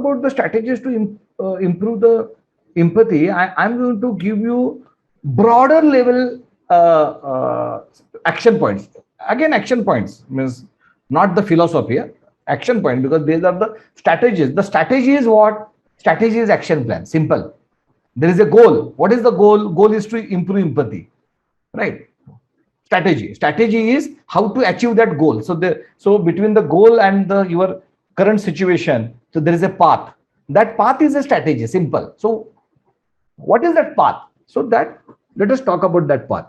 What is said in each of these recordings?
about the strategies to improve the empathy, I'm going to give you broader level action points. Again, action points means not the philosophy, action point, because these are the strategies. The strategy is what? Strategy is action plan. Simple. There is a goal. What is the goal? Goal is to improve empathy, right? Strategy is how to achieve that goal. So between the goal and your current situation, so there is a path. That path is a strategy. Simple. So what is that path? So that, let us talk about that path.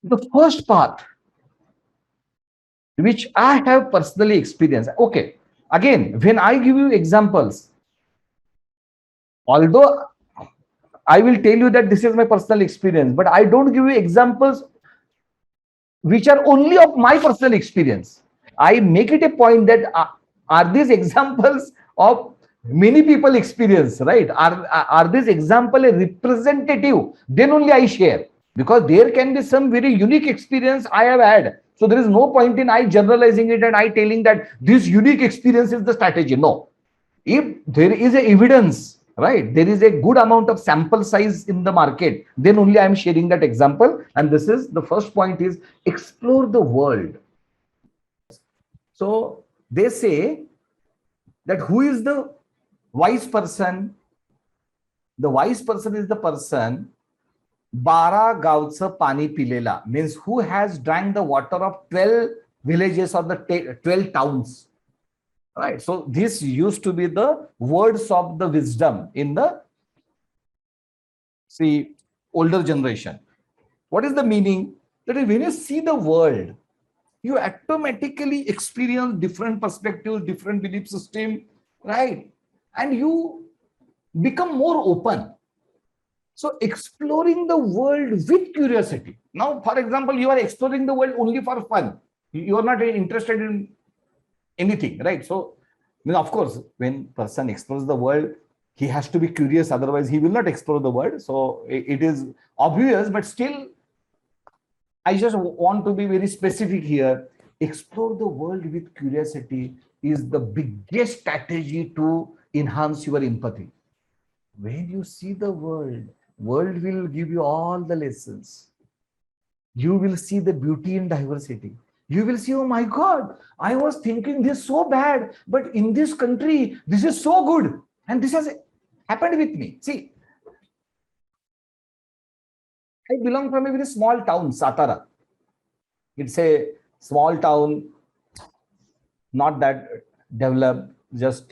The first path which I have personally experienced. Okay, again, when I give you examples, although I will tell you that this is my personal experience, but I don't give you examples which are only of my personal experience. I make it a point that are these examples of many people experience, right? Are this example a representative? Then only I share, because there can be some very unique experience I have had. So there is no point in I generalizing it and I telling that this unique experience is the strategy. No. If there is a evidence, right, there is a good amount of sample size in the market, then only I am sharing that example. And this is the first point, is explore the world. So they say that who is the wise person? The wise person is the person 12 गावचं पाणी पिलेला, means who has drank the water of 12 villages or the 12 towns. Right. So this used to be the words of the wisdom in the older generation. What is the meaning? That when you see the world, you automatically experience different perspectives, different belief system, right? And you become more open. So exploring the world with curiosity. Now, for example, you are exploring the world only for fun. You are not interested in anything, right? So, of course, when person explores the world, he has to be curious, otherwise he will not explore the world. So it is obvious, but still, I just want to be very specific here. Explore the world with curiosity is the biggest strategy to enhance your empathy. When you see the world will give you all the lessons. You will see the beauty in diversity. You will see, oh my God, I was thinking this so bad, but in this country, this is so good. And this has happened with me. See, I belong from a very small town, Satara. It's a small town, not that developed, just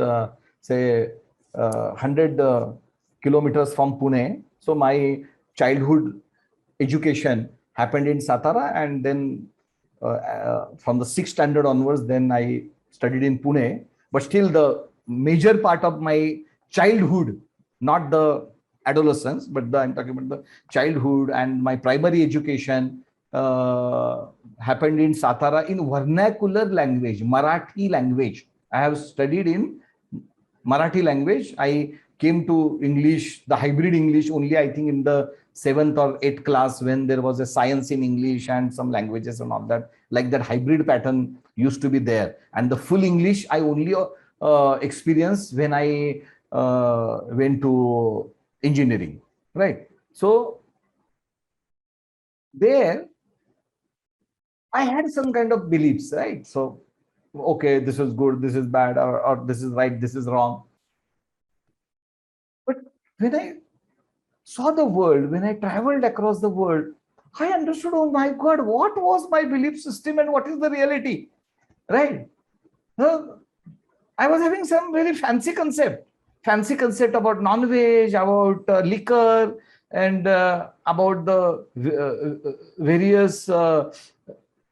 say 100 kilometers from Pune. So my childhood education happened in Satara, and then from the 6th standard onwards, then I studied in Pune. But still, the major part of my childhood, not the adolescence, but I'm talking about the childhood and my primary education happened in Satara in vernacular language, Marathi language. I have studied in Marathi language. I came to English, the hybrid English, only I think in the 7th or 8th class, when there was a science in English and some languages and all that, like that hybrid pattern used to be there. And the full English I only experienced when I went to engineering, right? So there I had some kind of beliefs, right? So, okay, this is good, this is bad, or this is right, this is wrong. But when I saw the world, when I traveled across the world, I understood, oh my God, what was my belief system and what is the reality, right? I was having some very fancy concept about non-veg, about liquor, and about the various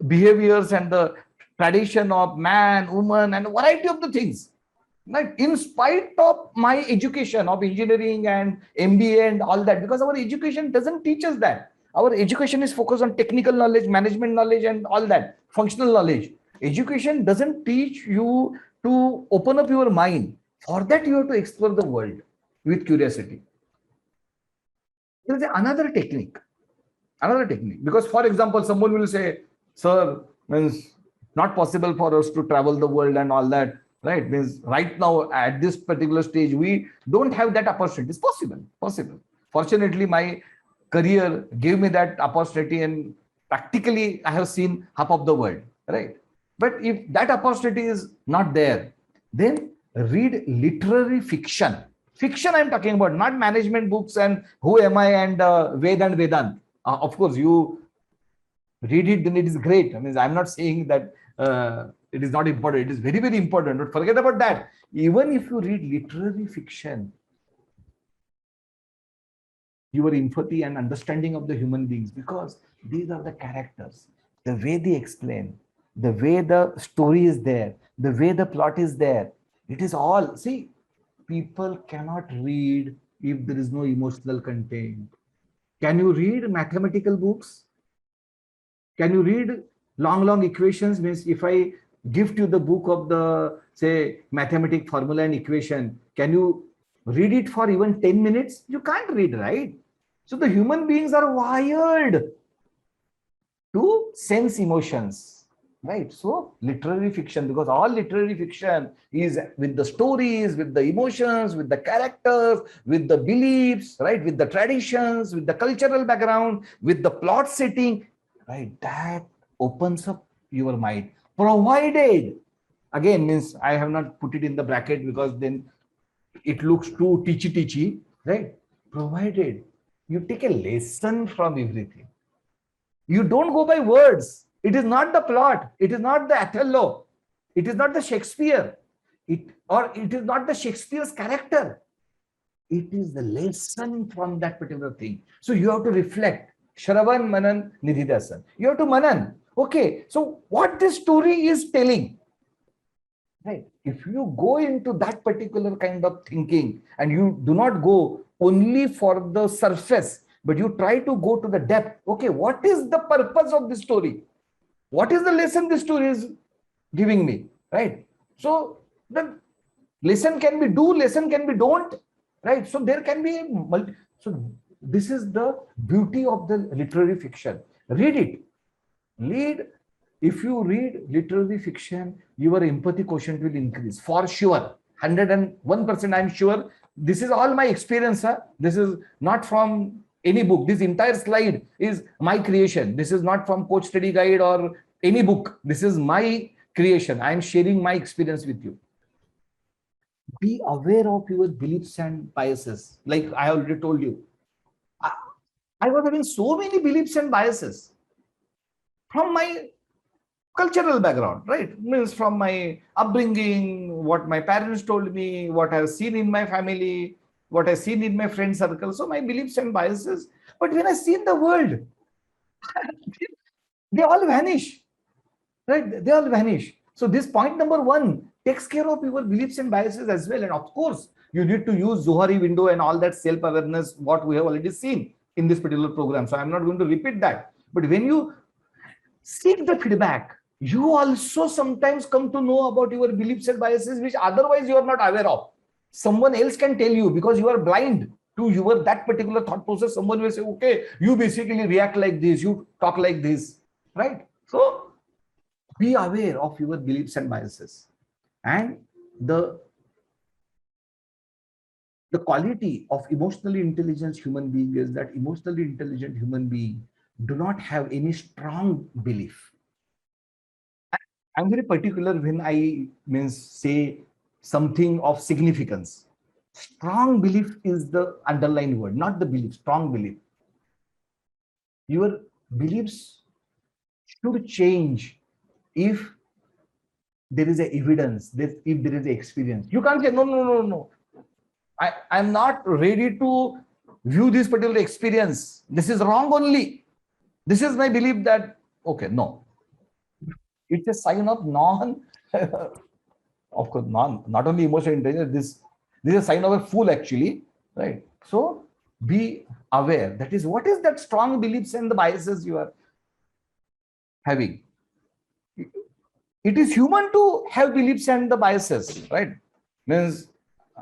behaviors and the tradition of man, woman, and a variety of the things. Right? In spite of my education of engineering and MBA and all that, because our education doesn't teach us that. Our education is focused on technical knowledge, management knowledge, and all that, functional knowledge. Education doesn't teach you to open up your mind. For that, you have to explore the world with curiosity. There is another technique. Because, for example, someone will say, sir, means not possible for us to travel the world and all that, right? Means right now at this particular stage, we don't have that opportunity. It's possible. Fortunately, my career gave me that opportunity, and practically I have seen half of the world, right? But if that opportunity is not there, then read literary fiction. Fiction I'm talking about, not management books and who am I and Ved and Vedant. Of course, you read it, then it is great. I mean, I'm not saying that it is not important. It is very, very important. But forget about that. Even if you read literary fiction, your empathy and understanding of the human beings, because these are the characters, the way they explain, the way the story is there, the way the plot is there. It is all, see, people cannot read if there is no emotional content. Can you read mathematical books? Can you read long equations? Means if I gift you the book of the, say, mathematic formula and equation, can you read it for even 10 minutes? You can't read, right? So the human beings are wired to sense emotions, right? So literary fiction, because all literary fiction is with the stories, with the emotions, with the characters, with the beliefs, right? With the traditions, with the cultural background, with the plot setting, right? That opens up your mind, provided, again, means I have not put it in the bracket because then it looks too teachy, right? Provided you take a lesson from everything. You don't go by words. It is not the plot. It is not the Othello. It is not the Shakespeare. It is not the Shakespeare's character. It is the lesson from that particular thing. So you have to reflect. Shravan, Manan, Nidhidasan. You have to Manan. Okay, so what this story is telling, right? If you go into that particular kind of thinking and you do not go only for the surface, but you try to go to the depth. Okay, what is the purpose of this story? What is the lesson this story is giving me, right? So the lesson can be do, lesson can be don't, right? So there can be so this is the beauty of the literary fiction. Read it. If you read literary fiction, your empathy quotient will increase for sure. 101% I'm sure. This is all my experience, huh? This is not from any book. This entire slide is my creation. This is not from Coach Study Guide or any book. This is my creation. I am sharing my experience with you. Be aware of your beliefs and biases. Like I already told you, I was having so many beliefs and biases from my cultural background, right? Means from my upbringing, what my parents told me, what I've seen in my family, what I've seen in my friend circle. So my beliefs and biases. But when I see the world, they all vanish, right? They all vanish. So this point number one takes care of your beliefs and biases as well. And of course, you need to use Zohari window and all that self-awareness, what we have already seen in this particular program. So I'm not going to repeat that. But when you seek the feedback, you also sometimes come to know about your beliefs and biases, which otherwise you are not aware of. Someone else can tell you because you are blind to your that particular thought process. Someone will say, okay, you basically react like this, you talk like this, right? So be aware of your beliefs and biases. And the quality of emotionally intelligent human being is that emotionally intelligent human being do not have any strong belief. I'm very particular when I say something of significance. Strong belief is the underlying word, not the belief, strong belief. Your beliefs should change if there is a evidence, if there is a experience. You can't say, no. I'm not ready to view this particular experience. This is wrong only. This is my belief that, okay, no. It's a sign of of course, not only emotional intelligence, this is a sign of a fool actually, right? So be aware. That is, what is that strong beliefs and the biases you are having? It is human to have beliefs and the biases, right? Means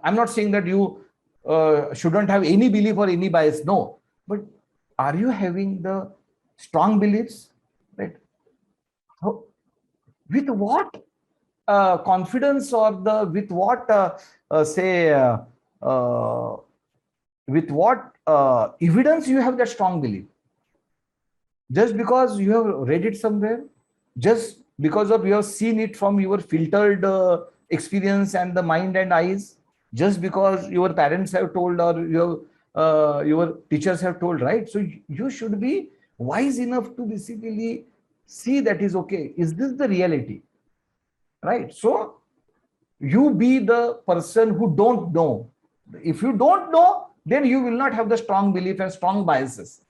I'm not saying that you shouldn't have any belief or any bias. No, but are you having the strong beliefs, right? with what confidence, or with what say uh, with what evidence you have that strong belief? Just because you have read it somewhere, just because of you have seen it from your filtered experience and the mind and eyes, just because your parents have told, or your teachers have told, right? So you should be wise enough to basically see that is okay. Is this the reality? Right? So you be the person who don't know. If you don't know, then you will not have the strong belief and strong biases.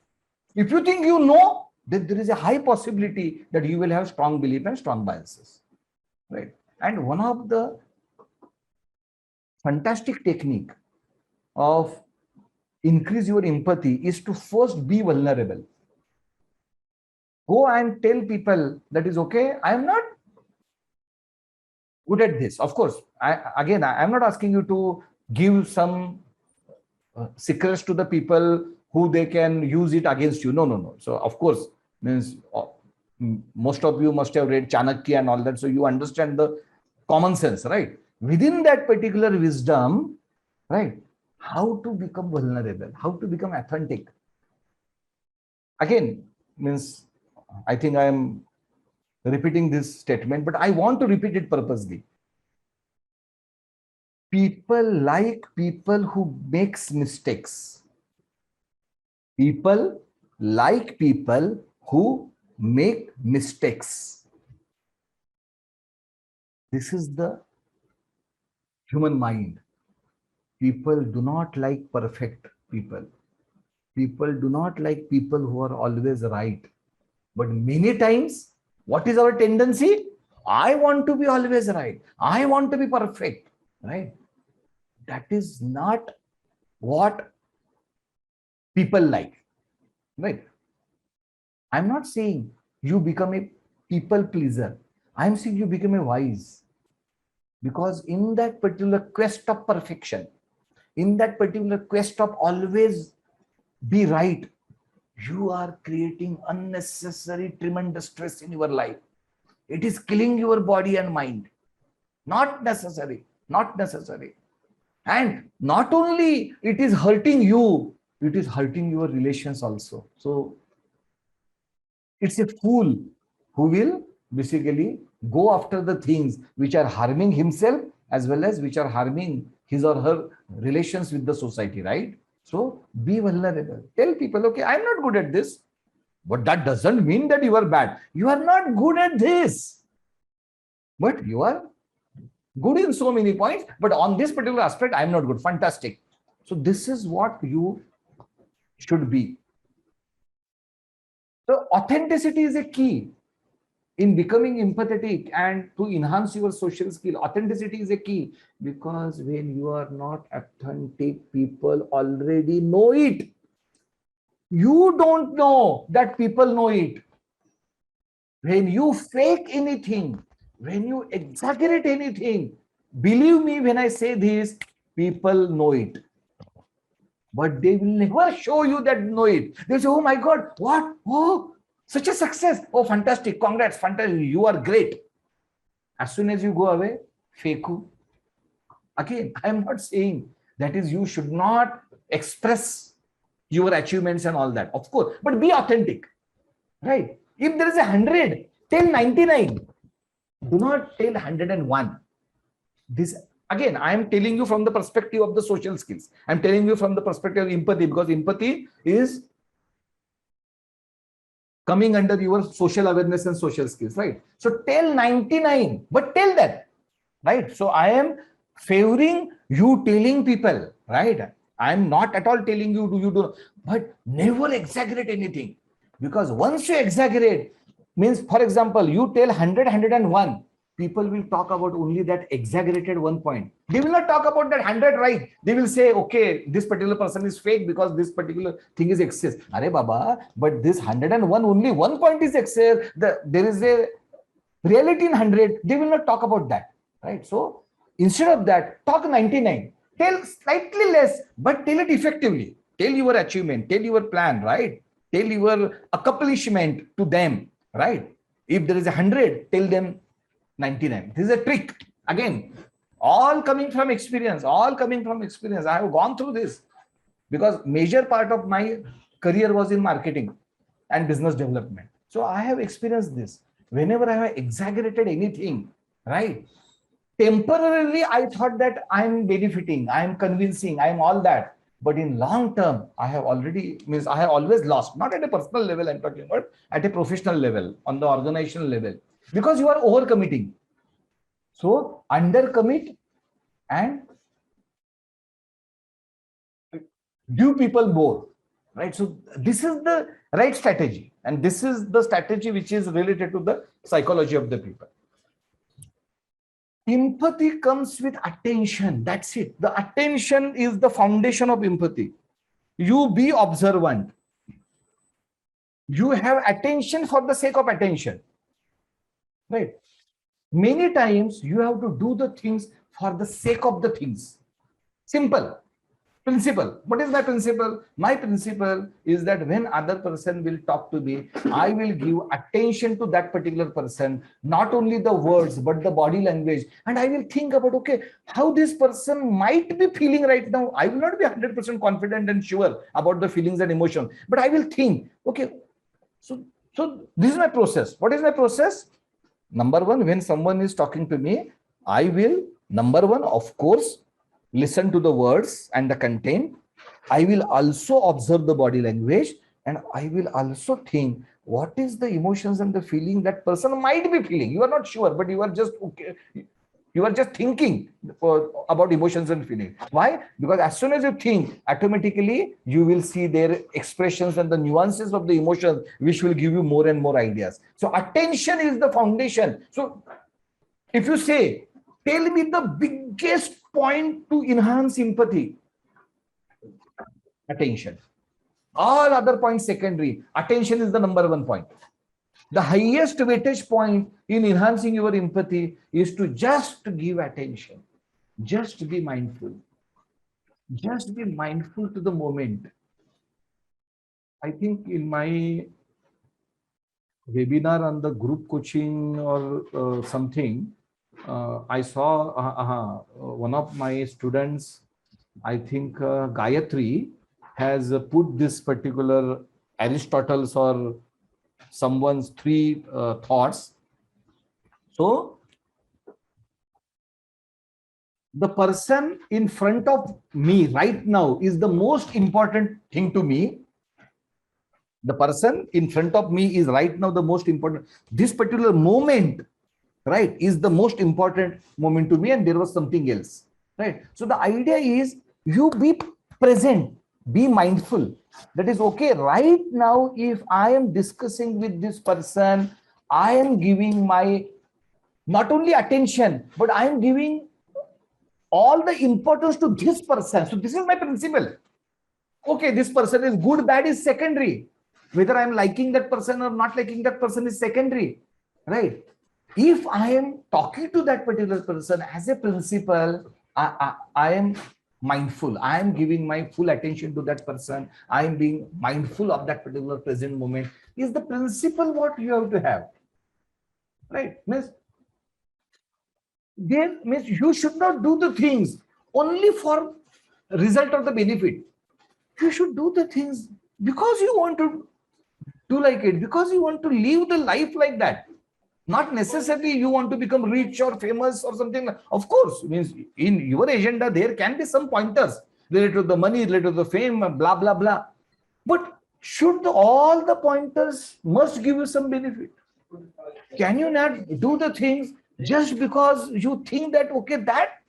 If you think you know, then there is a high possibility that you will have strong belief and strong biases, right? And one of the fantastic technique of increase your empathy is to first be vulnerable. Go and tell people that is okay, I am not good at this. Of course, I'm not asking you to give some secrets to the people who they can use it against you. No, no, no. So of course, means most of you must have read Chanakya and all that. So you understand the common sense, right? Within that particular wisdom, right? How to become vulnerable, how to become authentic. Again, means I think I am repeating this statement, but I want to repeat it purposely. People like people who makes mistakes. People like people who make mistakes. This is the human mind. People do not like perfect people. People do not like people who are always right. But many times, what is our tendency? I want to be always right. I want to be perfect, right? That is not what people like, right? I'm not saying you become a people pleaser. I'm saying you become a wise. Because in that particular quest of perfection, in that particular quest of always be right, you are creating unnecessary tremendous stress in your life. It is killing your body and mind. Not necessary, not necessary. And not only it is hurting you, it is hurting your relations also. So it's a fool who will basically go after the things which are harming himself as well as which are harming his or her relations with the society, right? So be vulnerable. Tell people, okay, I'm not good at this, but that doesn't mean that you are bad. You are not good at this, but you are good in so many points. But on this particular aspect, I'm not good. Fantastic. So this is what you should be. So authenticity is a key in becoming empathetic and to enhance your social skill. Authenticity is a key, because when you are not authentic, people already know it. You don't know that people know it. When you fake anything, when you exaggerate anything, believe me when I say this, people know it. But they will never show you that know it. They'll say, oh my God, what? Oh, such a success. Oh, fantastic. Congrats. Fantastic. You are great. As soon as you go away, fake. Again, I am not saying that is you should not express your achievements and all that. Of course, but be authentic, right? If there is 100, tell 99. Do not tell 101. This again, I am telling you from the perspective of the social skills. I'm telling you from the perspective of empathy, because empathy is coming under your social awareness and social skills, right? So tell 99, but tell that, right? So I am favoring you telling people, right? I'm not at all telling you do, but never exaggerate anything. Because once you exaggerate, means, for example, you tell 100, 101, people will talk about only that exaggerated 1 point. They will not talk about that 100, right? They will say, okay, this particular person is fake because this particular thing is excess. Are Baba, but this 101, only 1 point is excess. There is a reality in 100. They will not talk about that, right? So instead of that, talk 99. Tell slightly less, but tell it effectively. Tell your achievement, tell your plan, right? Tell your accomplishment to them, right? If there is 100, tell them 99. This is a trick. Again, all coming from experience, all coming from experience. I have gone through this because major part of my career was in marketing and business development. So I have experienced this. Whenever I have exaggerated anything, right? Temporarily, I thought that I'm benefiting, I'm convincing, I'm all that. But in long term, I have always lost, not at a personal level, I'm talking about at a professional level, on the organizational level, because you are overcommitting. So undercommit and give people more, right? So this is the right strategy, and this is the strategy which is related to the psychology of the people. Empathy comes with attention. That's it. The attention is the foundation of empathy. You be observant. You have attention for the sake of attention, right? Many times you have to do the things for the sake of the things. Simple. Principle. What is my principle? My principle is that when other person will talk to me, I will give attention to that particular person, not only the words, but the body language. And I will think about, okay, how this person might be feeling right now. I will not be 100% confident and sure about the feelings and emotions, but I will think, okay, so this is my process. What is my process? Number one, when someone is talking to me, I will, number one, of course, listen to the words and the content. I will also observe the body language, and I will also think what is the emotions and the feeling that person might be feeling. You are not sure, but you are just okay. You are just thinking about emotions and feelings. Why? Because as soon as you think, automatically you will see their expressions and the nuances of the emotions, which will give you more and more ideas. So attention is the foundation. So if you say, tell me the biggest point to enhance empathy, attention. All other points secondary. Attention is the number one point. The highest weightage point in enhancing your empathy is to just give attention. Just be mindful. Just be mindful to the moment. I think in my webinar on the group coaching or something, I saw one of my students, I think Gayatri, has put this particular Aristotle's or someone's three thoughts. So the person in front of me right now is the most important thing to me. The person in front of me is right now the most important. This particular moment, right, is the most important moment to me, and there was something else, right? So the idea is you be present, be mindful. That is okay. Right now, if I am discussing with this person, I am giving my not only attention, but I am giving all the importance to this person. So this is my principle. Okay, this person is good, bad is secondary. Whether I'm liking that person or not liking that person is secondary, right? If I am talking to that particular person as a principle, I am mindful. I am giving my full attention to that person. I am being mindful of that particular present moment. Is the principle what you have to have, right? Means you should not do the things only for result of the benefit. You should do the things because you want to do like it, because you want to live the life like that. Not necessarily you want to become rich or famous or something. Of course, means in your agenda, there can be some pointers related to the money, related to the fame, blah, blah, blah. But should all the pointers must give you some benefit? Can you not do the things just because you think that, okay, that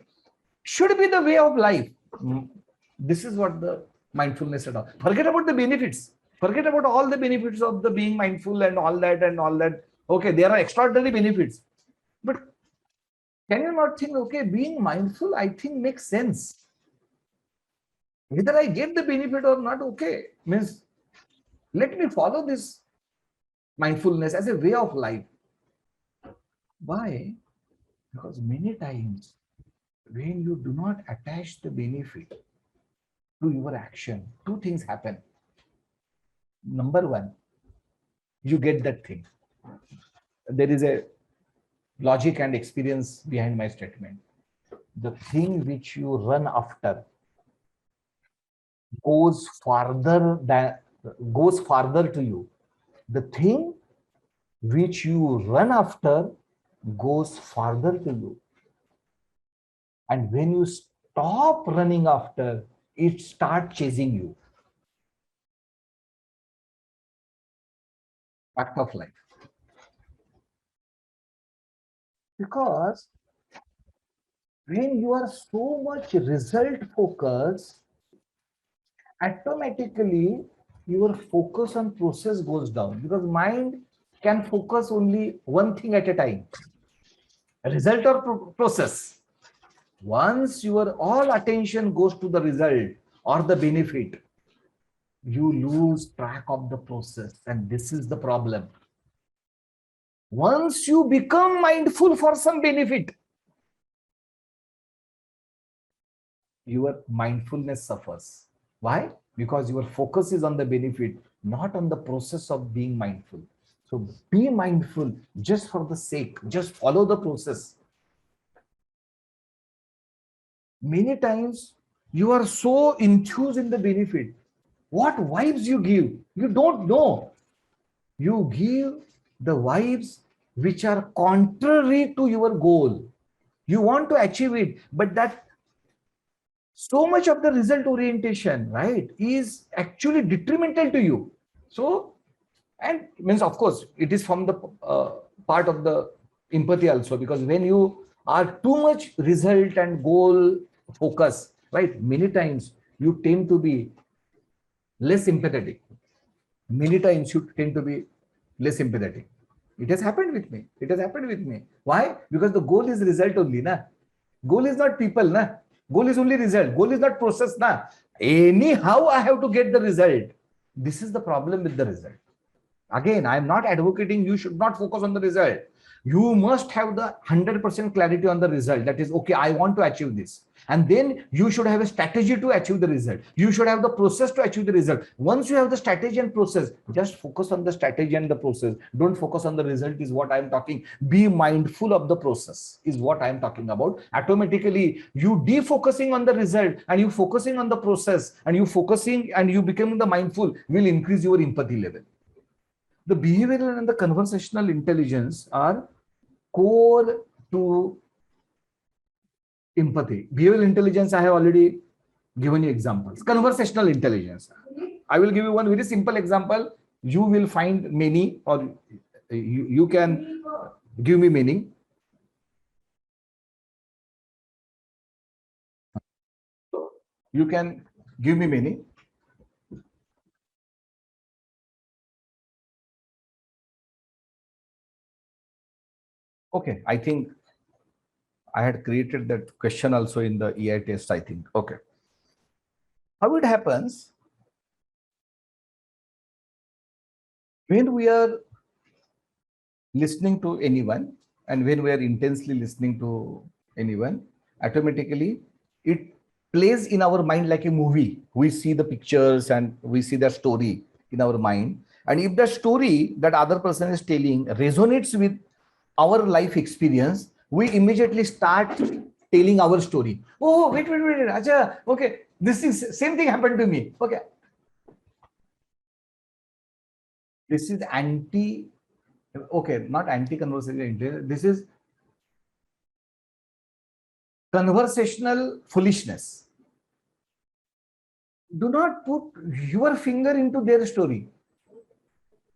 should be the way of life? This is what the mindfulness at all. Forget about the benefits. Forget about all the benefits of the being mindful and all that and all that. Okay, there are extraordinary benefits. But can you not think, okay, being mindful, I think makes sense. Whether I get the benefit or not, okay, means let me follow this mindfulness as a way of life. Why? Because many times when you do not attach the benefit to your action, two things happen. Number one, you get that thing. There is a logic and experience behind my statement. The thing which you run after goes farther to you. The thing which you run after goes farther to you. And when you stop running after, it starts chasing you. Fact of life. Because when you are so much result focused, automatically your focus on process goes down, because mind can focus only one thing at a time, result or process. Once your all attention goes to the result or the benefit, you lose track of the process, and this is the problem. Once you become mindful for some benefit, your mindfulness suffers. Why? Because your focus is on the benefit, not on the process of being mindful. So be mindful just for the sake, just follow the process. Many times you are so enthused in the benefit. What vibes you give, you don't know. You give the vibes which are contrary to your goal. You want to achieve it, but that so much of the result orientation, right, is actually detrimental to you. So, and means, of course, it is from the part of the empathy also, because when you are too much result and goal focus, right, many times you tend to be less empathetic. Many times you tend to be less empathetic. It has happened with me. It has happened with me. Why? Because the goal is result only, na. Goal is not people, na. Goal is only result. Goal is not process, na. Anyhow, I have to get the result. This is the problem with the result. Again, I am not advocating you should not focus on the result. You must have the 100% clarity on the result. That is, okay, I want to achieve this. And then you should have a strategy to achieve the result. You should have the process to achieve the result. Once you have the strategy and process, just focus on the strategy and the process. Don't focus on the result is what I'm talking. Be mindful of the process is what I'm talking about. Automatically, you defocusing on the result and you focusing on the process and you focusing and you becoming the mindful will increase your empathy level. The behavioral and the conversational intelligence are core to empathy. Behavioral intelligence, I have already given you examples. Conversational intelligence, I will give you one very simple example. You will find many, or you can give me meaning. You can give me meaning. Okay, I think I had created that question also in the EI test, I think. Okay. How it happens when we are listening to anyone and when we are intensely listening to anyone, automatically it plays in our mind like a movie. We see the pictures and we see the story in our mind. And if the story that other person is telling resonates with our life experience, we immediately start telling our story. Oh, wait, Acha, okay, this is same thing happened to me. Okay. This is anti, okay, not anti-conversational, this is conversational foolishness. Do not put your finger into their story.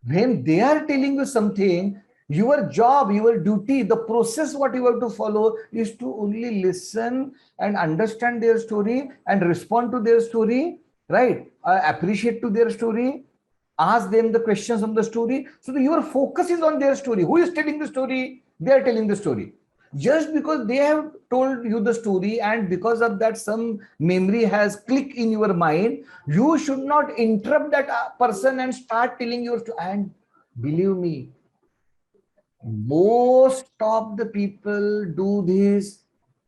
When they are telling you something, your job, your duty, the process what you have to follow is to only listen and understand their story and respond to their story, right? Appreciate to their story, ask them the questions on the story. So your focus is on their story. Who is telling the story? They are telling the story. Just because they have told you the story and because of that some memory has clicked in your mind, you should not interrupt that person and start telling your story. And believe me, most of the people do this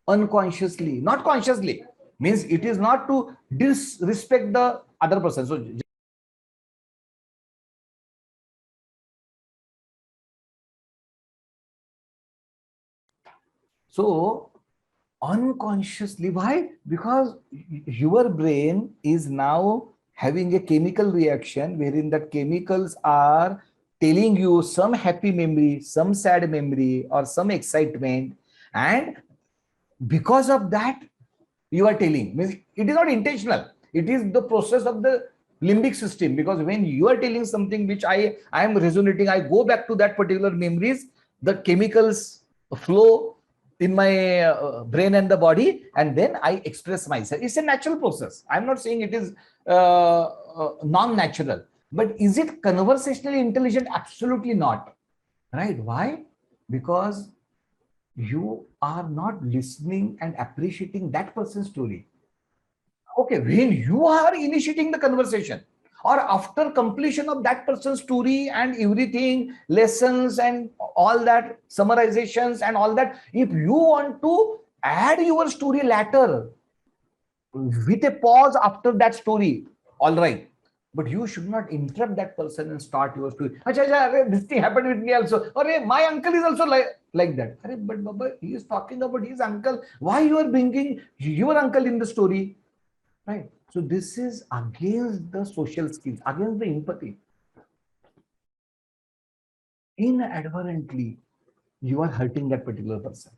unconsciously, not consciously. Means it is not to disrespect the other person. So So unconsciously, why? Because your brain is now having a chemical reaction wherein that chemicals are telling you some happy memory, some sad memory, or some excitement, and because of that you are telling. Means it is not intentional, it is the process of the limbic system. Because when you are telling something which I am resonating, I go back to that particular memories, the chemicals flow in my brain and the body, and then I express myself. It's a natural process. I'm not saying it is non-natural, but is it conversationally intelligent? Absolutely not. Right? Why? Because you are not listening and appreciating that person's story. Okay, when you are initiating the conversation, or after completion of that person's story and everything, lessons and all that, summarizations and all that, if you want to add your story later with a pause after that story, all right. But you should not interrupt that person and start your story. Acha, acha, this thing happened with me also. Or my uncle is also like that. But Baba, he is talking about his uncle. Why you are bringing your uncle in the story? Right. So this is against the social skills, against the empathy. Inadvertently, you are hurting that particular person.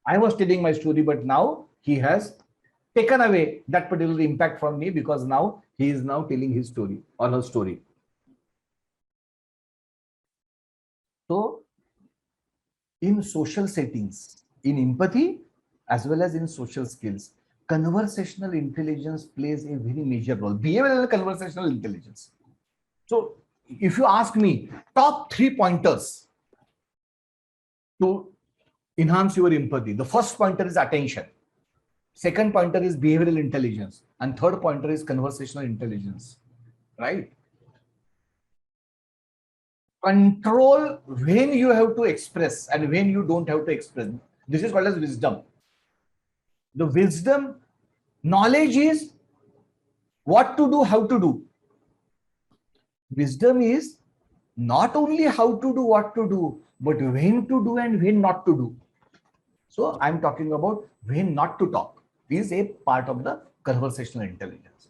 I was telling my story, but now he has taken away that particular impact from me, because now he is now telling his story or her story. So in social settings, in empathy, as well as in social skills, conversational intelligence plays a very major role. Behavioral and conversational intelligence. So if you ask me, top 3 pointers to enhance your empathy, the first pointer is attention. Second pointer is behavioral intelligence. And third pointer is conversational intelligence. Right? Control when you have to express and when you don't have to express. This is called as wisdom. The wisdom, knowledge is what to do, how to do. Wisdom is not only how to do, what to do, but when to do and when not to do. So I'm talking about when not to talk is a part of the conversational intelligence.